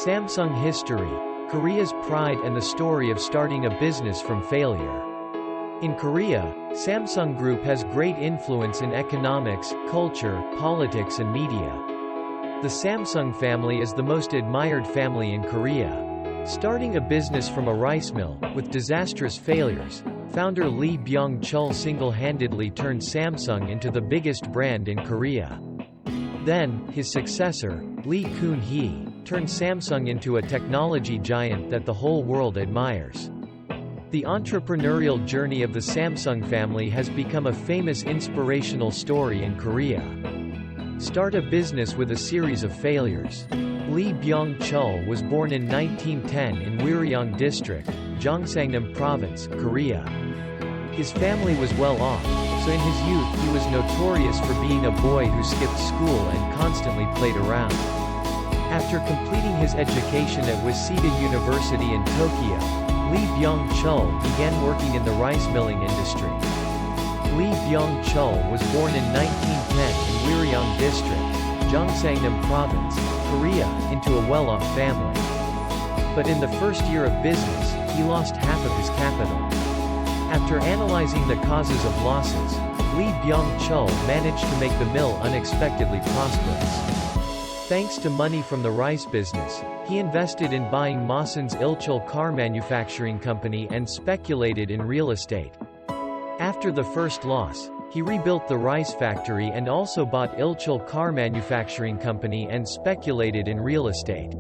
Samsung history, Korea's pride and the story of starting a business from failure. In Korea, Samsung Group has great influence in economics, culture, politics and media. The Samsung family is the most admired family in Korea. Starting a business from a rice mill, with disastrous failures, founder Lee Byung-Chul single-handedly turned Samsung into the biggest brand in Korea. Then, his successor, Lee Kun-hee, turned Samsung into a technology giant that the whole world admires. The entrepreneurial journey of the Samsung family has become a famous inspirational story in Korea. Start a business with a series of failures. Lee Byung-Chul was born in 1910 in Wiryong District, Gyeongsangnam Province, Korea. His family was well off, so in his youth he was notorious for being a boy who skipped school and constantly played around. After completing his education at Waseda University in Tokyo, Lee Byung-Chul began working in the rice milling industry. Lee Byung-Chul was born in 1910 in Wiryong District, Gyeongsangnam Province, Korea, into a well-off family. But in the first year of business, he lost half of his capital. After analyzing the causes of losses, Lee Byung-Chul managed to make the mill unexpectedly prosperous. Thanks to money from the rice business, he invested in buying Mawson's Ilchul car manufacturing company and speculated in real estate. After the first loss, he rebuilt the rice factory and also bought Ilchul car manufacturing company and speculated in real estate.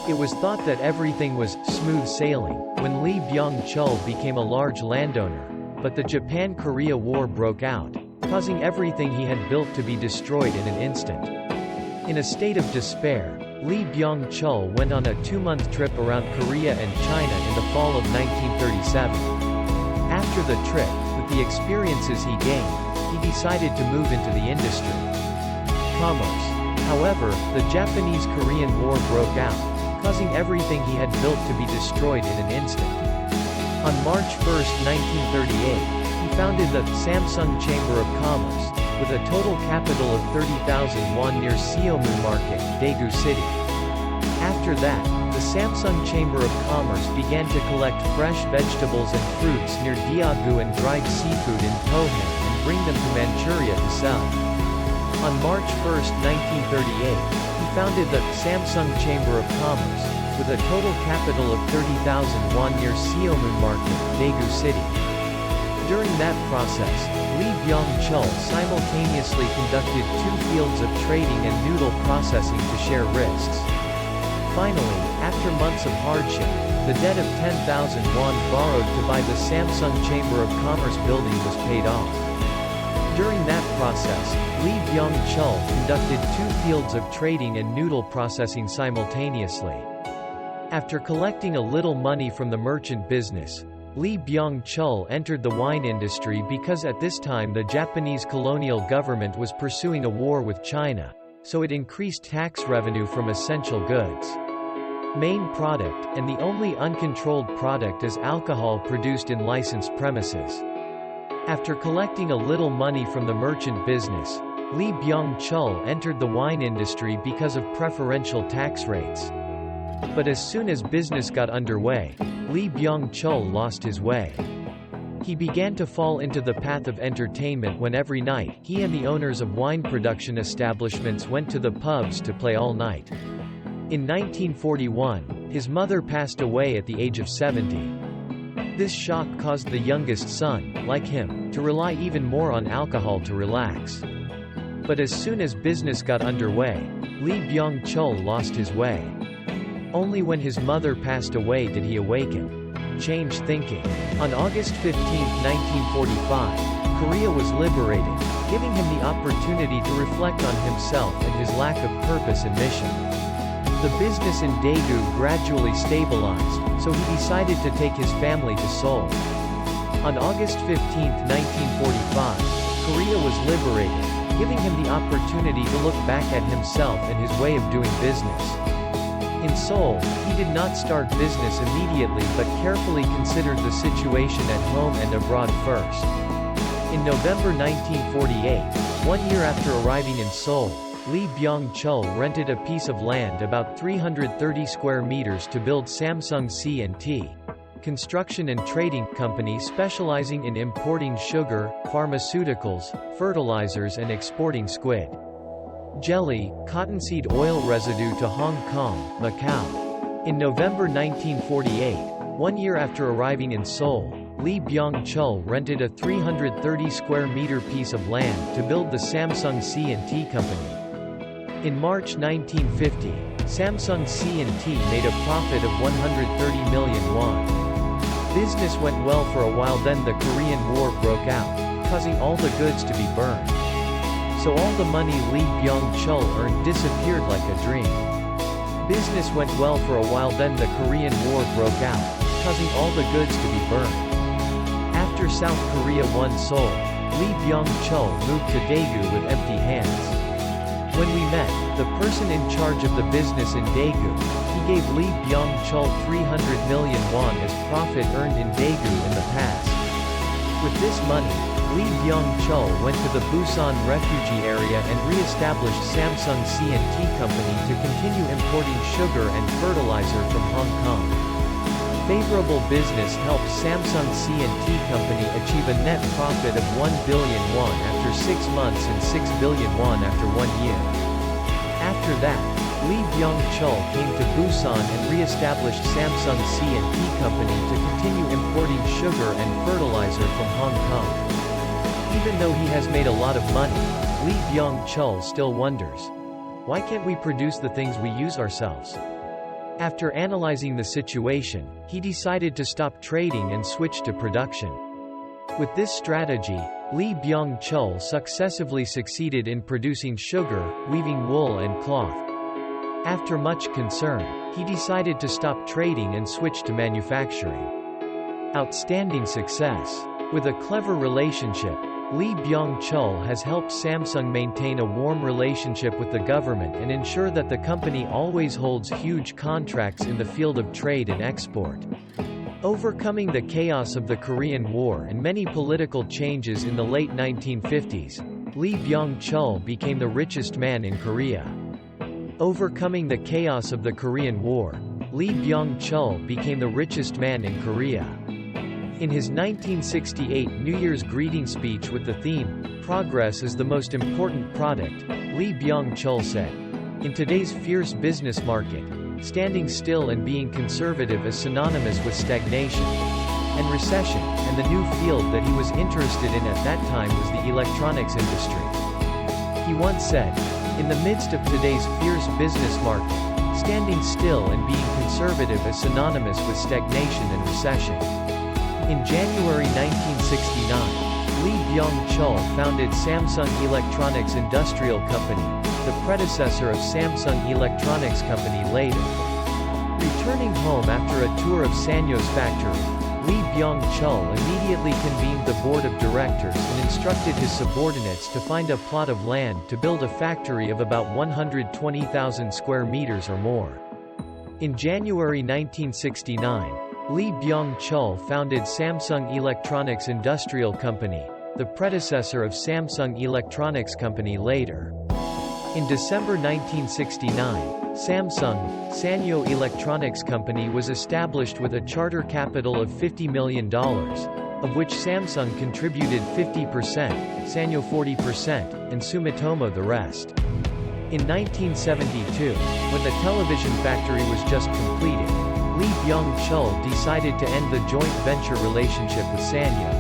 It was thought that everything was smooth sailing when Lee Byung-Chul became a large landowner, but the Japan-Korea War broke out, causing everything he had built to be destroyed in an instant. In a state of despair, Lee Byung-Chul went on a 2-month trip around Korea and China in the fall of 1937. After the trip, with the experiences he gained, he decided to move into the industry. Commerce. However, the Japanese-Korean War broke out, causing everything he had built to be destroyed in an instant. On March 1, 1938, he founded the Samsung Chamber of Commerce, with a total capital of 30,000 won near Seomu Market, Daegu City. After that, the Samsung Chamber of Commerce began to collect fresh vegetables and fruits near Daegu and dried seafood in Pohang and bring them to Manchuria to sell. On March 1, 1938, he founded the Samsung Chamber of Commerce, with a total capital of 30,000 won near Seomu Market, Daegu City. During that process, Lee Byung-Chul simultaneously conducted 2 fields of trading and noodle processing to share risks. Finally, after months of hardship, the debt of 10,000 won borrowed to buy the Samsung Chamber of Commerce building was paid off. During that process, Lee Byung-Chul conducted 2 fields of trading and noodle processing simultaneously. After collecting a little money from the merchant business, Lee Byung-Chul entered the wine industry because at this time the Japanese colonial government was pursuing a war with China, so it increased tax revenue from essential goods. Main product, and the only uncontrolled product is alcohol produced in licensed premises. After collecting a little money from the merchant business, Lee Byung-Chul entered the wine industry because of preferential tax rates. But as soon as business got underway, Lee Byung-Chul lost his way. He began to fall into the path of entertainment when every night, he and the owners of wine production establishments went to the pubs to play all night. In 1941, his mother passed away at the age of 70. This shock caused the youngest son, like him, to rely even more on alcohol to relax. But as soon as business got underway, Lee Byung-Chul lost his way. Only when his mother passed away did he awaken. Change thinking. On August 15, 1945, Korea was liberated, giving him the opportunity to reflect on himself and his lack of purpose and mission. The business in Daegu gradually stabilized, so he decided to take his family to Seoul. On August 15, 1945, Korea was liberated, giving him the opportunity to look back at himself and his way of doing business. In Seoul, he did not start business immediately but carefully considered the situation at home and abroad first. In November 1948, 1 year after arriving in Seoul, Lee Byung-Chul rented a piece of land about 330 square meters to build Samsung C&T Construction and Trading Company specializing in importing sugar, pharmaceuticals, fertilizers and exporting squid, jelly, cottonseed oil residue to Hong Kong, Macau. In November 1948, 1 year after arriving in Seoul, Lee Byung-Chul rented a 330 square meter piece of land to build the Samsung C&T Company. In March 1950, Samsung C&T made a profit of 130 million won. Business went well for a while, then the Korean War broke out, causing all the goods to be burned. So all the money Lee Byung-Chul earned disappeared like a dream. Business went well for a while, then the Korean War broke out, causing all the goods to be burned. After South Korea won Seoul, Lee Byung-Chul moved to Daegu with empty hands. When we met, the person in charge of the business in Daegu, he gave Lee Byung-Chul 300 million won as profit earned in Daegu in the past. With this money, Lee Byung-Chul went to the Busan refugee area and re-established Samsung C&T Company to continue importing sugar and fertilizer from Hong Kong. Favorable business helped Samsung C&T Company achieve a net profit of 1 billion won after 6 months and 6 billion won after 1 year. After that, Lee Byung-Chul came to Busan and re-established Samsung C&T Company to continue importing sugar and fertilizer from Hong Kong. Even though he has made a lot of money, Lee Byung-Chul still wonders, why can't we produce the things we use ourselves? After analyzing the situation, he decided to stop trading and switch to production. With this strategy, Lee Byung-Chul successively succeeded in producing sugar, weaving wool and cloth. After much concern, he decided to stop trading and switch to manufacturing. Outstanding success. With a clever relationship, Lee Byung-Chul has helped Samsung maintain a warm relationship with the government and ensure that the company always holds huge contracts in the field of trade and export. Overcoming the chaos of the Korean War and many political changes in the late 1950s, Lee Byung-Chul became the richest man in Korea. Overcoming the chaos of the Korean War, Lee Byung-Chul became the richest man in Korea. In his 1968 New Year's greeting speech with the theme, "Progress is the most important product," Lee Byung-Chul said, "In today's fierce business market, standing still and being conservative is synonymous with stagnation and recession," and the new field that he was interested in at that time was the electronics industry. He once said, "In the midst of today's fierce business market, standing still and being conservative is synonymous with stagnation and recession." In January 1969, Lee Byung-Chul founded Samsung Electronics Industrial Company, the predecessor of Samsung Electronics Company later. Returning home after a tour of Sanyo's factory, Lee Byung-Chul immediately convened the board of directors and instructed his subordinates to find a plot of land to build a factory of about 120,000 square meters or more. In January 1969, Lee Byung-Chul founded Samsung Electronics Industrial Company, the predecessor of Samsung Electronics Company later. In December 1969, Samsung Sanyo Electronics Company was established with a charter capital of $50 million, of which Samsung contributed 50%, Sanyo 40%, and Sumitomo the rest. In 1972, when the television factory was just completed, Lee Byung-Chul decided to end the joint venture relationship with Sanyo.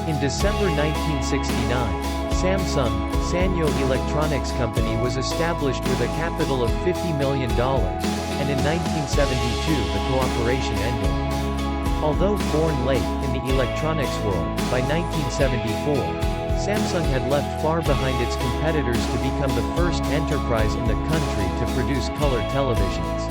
In December 1969, Samsung Sanyo Electronics Company was established with a capital of $50 million, and in 1972 the cooperation ended. Although born late in the electronics world, by 1974, Samsung had left far behind its competitors to become the first enterprise in the country to produce color televisions.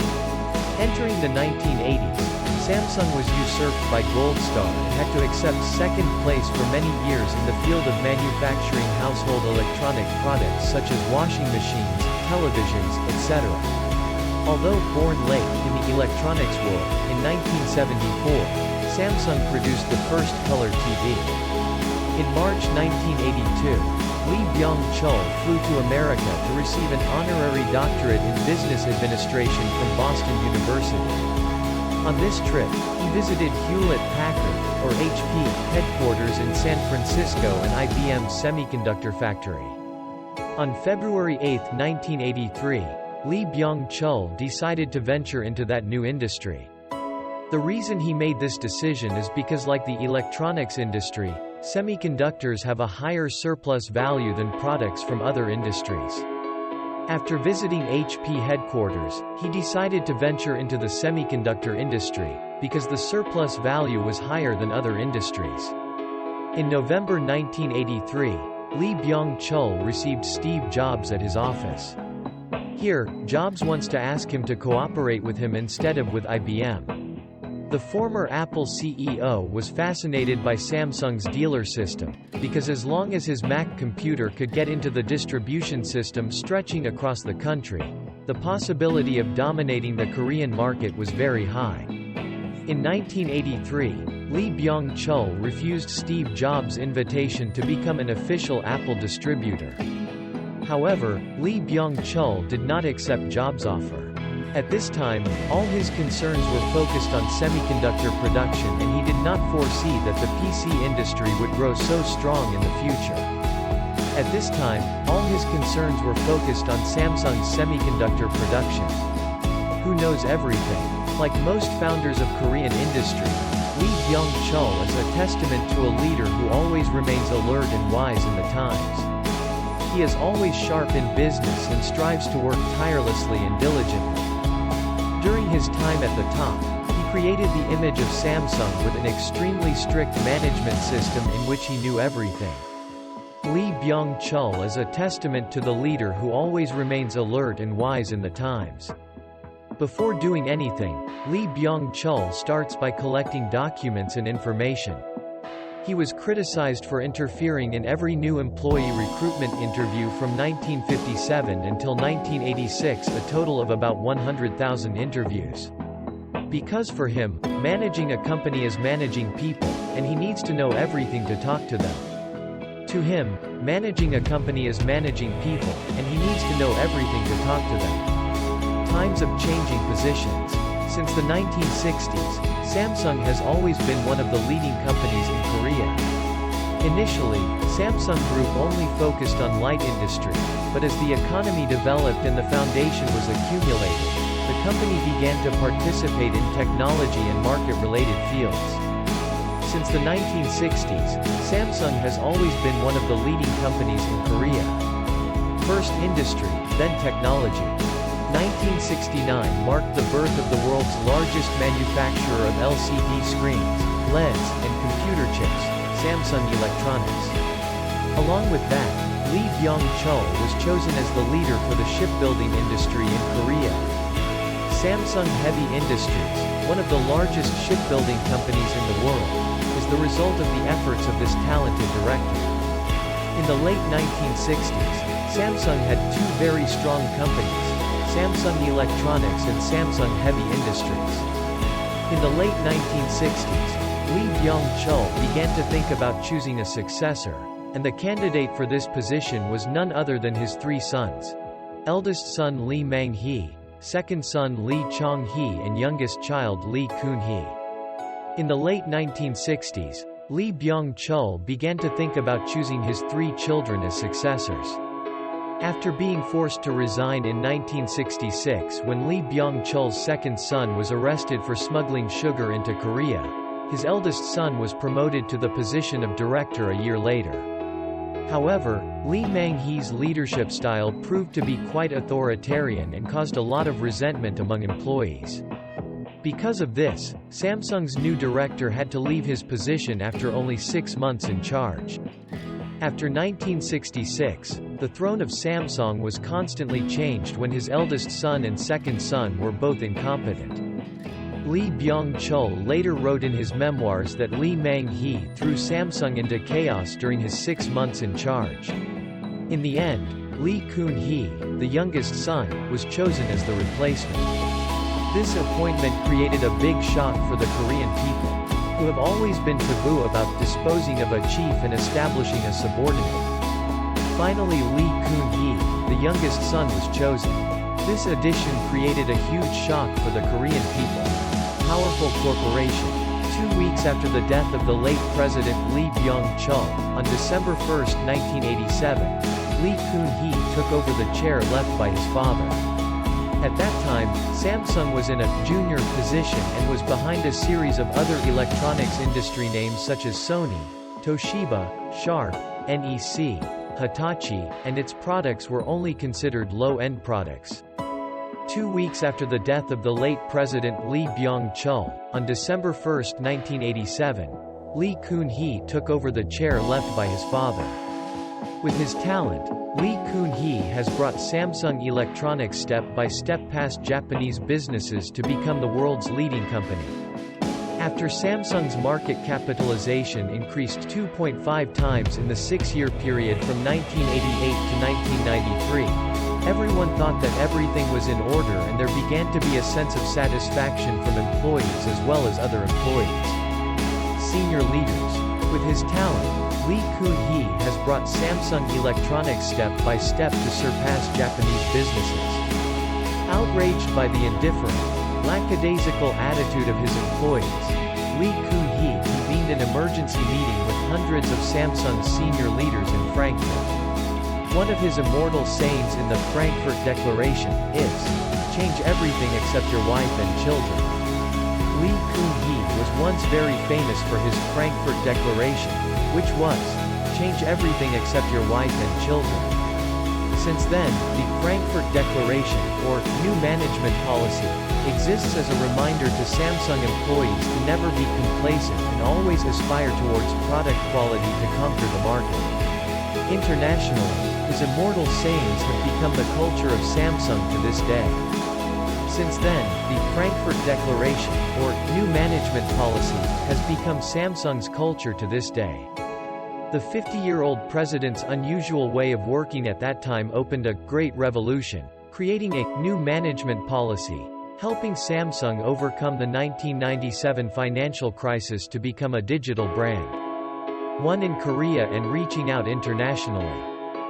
Entering the 1980s, Samsung was usurped by Goldstar and had to accept second place for many years in the field of manufacturing household electronic products such as washing machines, televisions, etc. Although born late in the electronics world, in 1974, Samsung produced the first color TV. In March 1982, Lee Byung-Chul flew to America to receive an honorary doctorate in business administration from Boston University. On this trip, he visited Hewlett-Packard, or HP, headquarters in San Francisco and IBM's semiconductor factory. On February 8, 1983, Lee Byung-Chul decided to venture into that new industry. The reason he made this decision is because, like the electronics industry, semiconductors have a higher surplus value than products from other industries. After visiting HP headquarters, he decided to venture into the semiconductor industry, because the surplus value was higher than other industries. In November 1983, Lee Byung-Chul received Steve Jobs at his office. Here, Jobs wants to ask him to cooperate with him instead of with IBM. The former Apple CEO was fascinated by Samsung's dealer system, because as long as his Mac computer could get into the distribution system stretching across the country, the possibility of dominating the Korean market was very high. In 1983, Lee Byung-Chul refused Steve Jobs' invitation to become an official Apple distributor. However, Lee Byung-Chul did not accept Jobs' offer. At this time, all his concerns were focused on semiconductor production, and he did not foresee that the PC industry would grow so strong in the future. At this time, all his concerns were focused on Samsung's semiconductor production. Who knows everything? Like most founders of Korean industry, Lee Byung-Chul is a testament to a leader who always remains alert and wise in the times. He is always sharp in business and strives to work tirelessly and diligently. During his time at the top, he created the image of Samsung with an extremely strict management system in which he knew everything. Lee Byung-Chul is a testament to the leader who always remains alert and wise in the times. Before doing anything, Lee Byung-Chul starts by collecting documents and information. He was criticized for interfering in every new employee recruitment interview from 1957 until 1986, a total of about 100,000 interviews. Because for him, managing a company is managing people, and he needs to know everything to talk to them. To him, managing a company is managing people, and he needs to know everything to talk to them. Times of changing positions. Since the 1960s, Samsung has always been one of the leading companies in Korea. Initially, Samsung Group only focused on light industry, but as the economy developed and the foundation was accumulated, the company began to participate in technology and market-related fields. Since the 1960s, Samsung has always been one of the leading companies in Korea. First industry, then technology. 1969 marked the birth of the world's largest manufacturer of LCD screens, LEDs, and computer chips, Samsung Electronics. Along with that, Lee Byung-Chul was chosen as the leader for the shipbuilding industry in Korea. Samsung Heavy Industries, one of the largest shipbuilding companies in the world, is the result of the efforts of this talented director. In the late 1960s, Samsung had two very strong companies, Samsung Electronics and Samsung Heavy Industries. In the late 1960s, Lee Byung-Chul began to think about choosing a successor, and the candidate for this position was none other than his three sons. Eldest son Lee Mang-hee, second son Lee Chong-hee and youngest child Lee Kun-hee. In the late 1960s, Lee Byung-Chul began to think about choosing his three children as successors. After being forced to resign in 1966 when Lee Byung-Chul's second son was arrested for smuggling sugar into Korea, his eldest son was promoted to the position of director a year later. However, Lee Mang-hee's leadership style proved to be quite authoritarian and caused a lot of resentment among employees. Because of this, Samsung's new director had to leave his position after only 6 months in charge. After 1966, the throne of Samsung was constantly changed when his eldest son and second son were both incompetent. Lee Byung-Chul later wrote in his memoirs that Lee Mang-hee threw Samsung into chaos during his 6 months in charge. In the end, Lee Kun-hee, the youngest son, was chosen as the replacement. This appointment created a big shock for the Korean people. who have always been taboo about disposing of a chief and establishing a subordinate. Finally, Lee Kun-hee, the youngest son, was chosen. This addition created a huge shock for the Korean people. Powerful corporation. 2 weeks after the death of the late President Lee Byung-Chul, on December 1, 1987, Lee Kun-hee took over the chair left by his father. At that time, Samsung was in a junior position and was behind a series of other electronics industry names such as Sony, Toshiba, Sharp, NEC, Hitachi, and its products were only considered low-end products. 2 weeks after the death of the late President Lee Byung-Chul, on December 1, 1987, Lee Kun-hee took over the chair left by his father. With his talent, Lee Kun-hee has brought Samsung Electronics step by step past Japanese businesses to become the world's leading company. After Samsung's market capitalization increased 2.5 times in the 6-year period from 1988 to 1993, everyone thought that everything was in order and there began to be a sense of satisfaction from employees as well as other employees. Senior leaders. With his talent, Lee Kun-hee has brought Samsung Electronics step by step to surpass Japanese businesses. Outraged by the indifferent, lackadaisical attitude of his employees, Lee Kun-hee convened an emergency meeting with hundreds of Samsung's senior leaders in Frankfurt. One of his immortal sayings in the Frankfurt Declaration is, "Change everything except your wife and children." Lee Kun-hee was once very famous for his Frankfurt Declaration, which was, "Change everything except your wife and children." Since then, the Frankfurt Declaration, or New Management Policy, exists as a reminder to Samsung employees to never be complacent and always aspire towards product quality to conquer the market. Internationally, his immortal sayings have become the culture of Samsung to this day. Since then, the Frankfurt Declaration, or New Management Policy, has become Samsung's culture to this day. The 50-year-old president's unusual way of working at that time opened a great revolution, creating a new management policy, helping Samsung overcome the 1997 financial crisis to become a digital brand. One in Korea and reaching out internationally.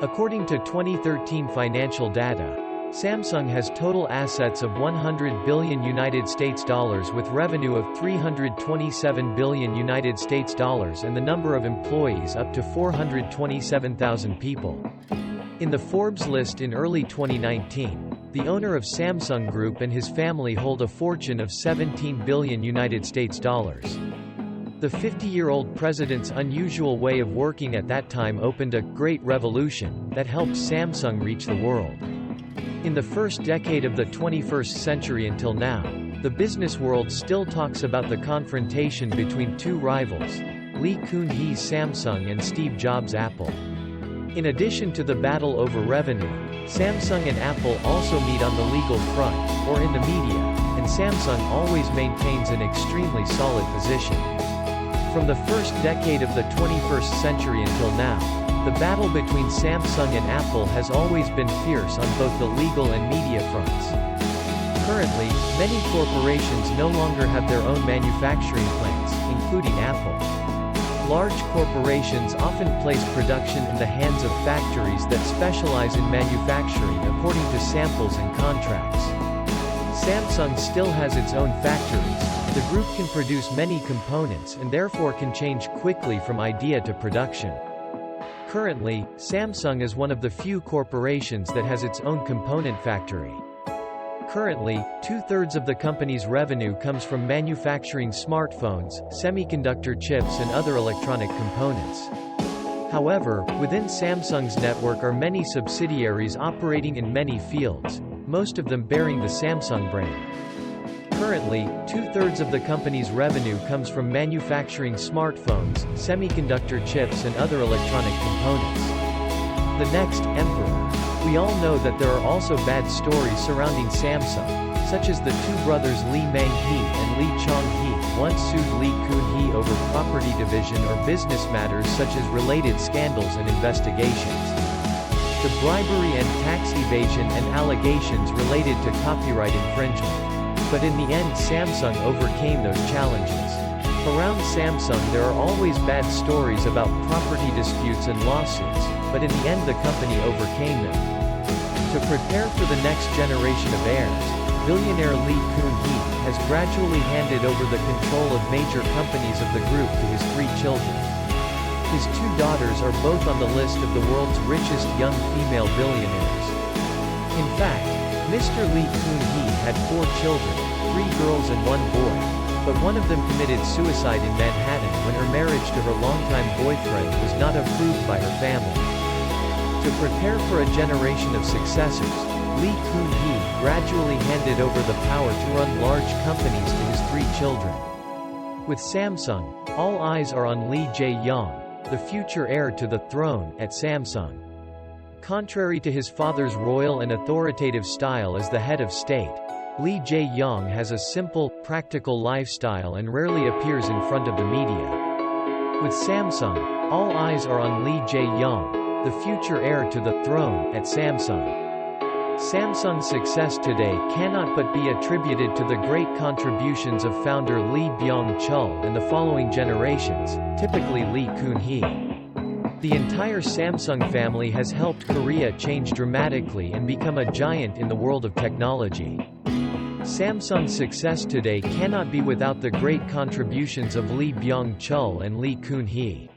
According to 2013 financial data, Samsung has total assets of $100 billion with revenue of $327 billion and the number of employees up to 427,000 people. In the Forbes list in early 2019, the owner of Samsung Group and his family hold a fortune of $17 billion. The 50-year-old president's unusual way of working at that time opened a great revolution that helped Samsung reach the world. In the first decade of the 21st century until now, the business world still talks about the confrontation between two rivals, Lee Kun-hee's Samsung and Steve Jobs' Apple. In addition to the battle over revenue, Samsung and Apple also meet on the legal front, or in the media, and Samsung always maintains an extremely solid position. From the first decade of the 21st century until now, the battle between Samsung and Apple has always been fierce on both the legal and media fronts. Currently, many corporations no longer have their own manufacturing plants, including Apple. Large corporations often place production in the hands of factories that specialize in manufacturing according to samples and contracts. Samsung still has its own factories. The group can produce many components and therefore can change quickly from idea to production. Currently, Samsung is one of the few corporations that has its own component factory. Currently, 2/3 of the company's revenue comes from manufacturing smartphones, semiconductor chips and other electronic components. However, within Samsung's network are many subsidiaries operating in many fields, most of them bearing the Samsung brand. Currently, 2/3 of the company's revenue comes from manufacturing smartphones, semiconductor chips and other electronic components. The next emperor. We all know that there are also bad stories surrounding Samsung, such as the two brothers Lee Mang-hee and Lee Chong-hee once sued Lee Kun-hee over property division or business matters such as related scandals and investigations. The bribery and tax evasion and allegations related to copyright infringement. But in the end Samsung overcame those challenges. Around Samsung there are always bad stories about property disputes and lawsuits, but in the end the company overcame them. To prepare for the next generation of heirs, billionaire Lee Kun-hee has gradually handed over the control of major companies of the group to his 3 children. His 2 daughters are both on the list of the world's richest young female billionaires. In fact, Mr. Lee Kun-hee had 4 children, 3 girls and 1 boy, but one of them committed suicide in Manhattan when her marriage to her longtime boyfriend was not approved by her family. To prepare for a generation of successors, Lee Kun-hee gradually handed over the power to run large companies to his 3 children. With Samsung, all eyes are on Lee Jae-yong, the future heir to the throne at Samsung. Contrary to his father's royal and authoritative style as the head of state, Lee Jae-yong has a simple, practical lifestyle and rarely appears in front of the media. With Samsung, all eyes are on Lee Jae-yong, the future heir to the throne at Samsung. Samsung's success today cannot but be attributed to the great contributions of founder Lee Byung-Chul and the following generations, typically Lee Kun-hee. The entire Samsung family has helped Korea change dramatically and become a giant in the world of technology. Samsung's success today cannot be without the great contributions of Lee Byung-Chul and Lee Kun-hee.